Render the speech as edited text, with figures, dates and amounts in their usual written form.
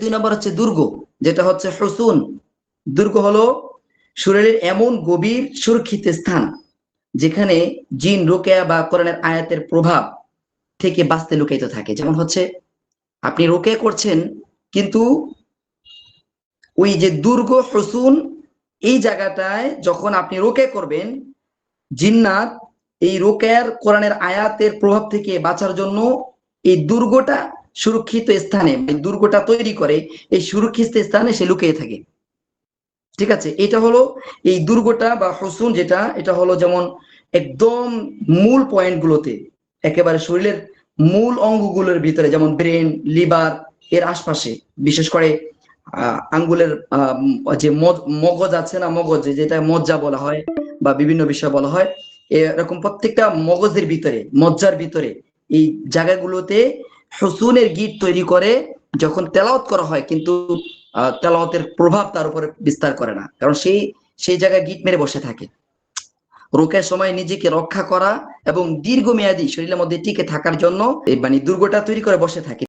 2 নম্বর হচ্ছে দুর্গ, যেটা হচ্ছে হুসুন। দুর্গ হলো শরীরের এমন গভীর সুরক্ষিত স্থান যেখানে জিন, রুকিয়া বা কোরআনের আয়াতের প্রভাব থেকে বাঁচতে লুকায়িত থাকে। যেমন হচ্ছে আপনি রুকিয়া করছেন, কিন্তু ওই যে দুর্গ হুসুন, এই জায়গাটায় যখন আপনি রুকিয়া করবেন, জিন্নাত এই রুকিয়ার কোরআনের আয়াতের প্রভাব থেকে বাঁচার জন্য এই দুর্গটা সুরক্ষিত স্থানে, দুর্গটা তৈরি করে এই সুরক্ষিত স্থানে সে লুকিয়ে থাকে। ঠিক আছে, এটা হলো এই দুর্গটা বা হুসুন, যেটা এটা হলো যেমন একদম মূল পয়েন্ট গুলোতে, একেবারে শরীরের মূল অঙ্গগুলোর ভিতরে, যেমন ব্রেন, লিভার, এর আশপাশে, বিশেষ করে আঙ্গুলের যে মগজ আছে না, মগজ যেটা মজ্জা বলা হয় বা বিভিন্ন বিষয় বলা হয়, এরকম প্রত্যেকটা মগজের ভিতরে, মজ্জার ভিতরে এই জায়গাগুলোতে হুসুনের গিট তৈরি করে যখন তেলাওয়াত করা হয়, কিন্তু তেলাওয়াতের প্রভাব তার উপরে বিস্তার করে না, কারণ সেই জায়গায় গিট মেরে বসে থাকে। রোকের সময় নিজেকে রক্ষা করা এবং দীর্ঘমেয়াদী শরীরের মধ্যে টিকে থাকার জন্য মানে দুর্গটা তৈরি করে বসে থাকে।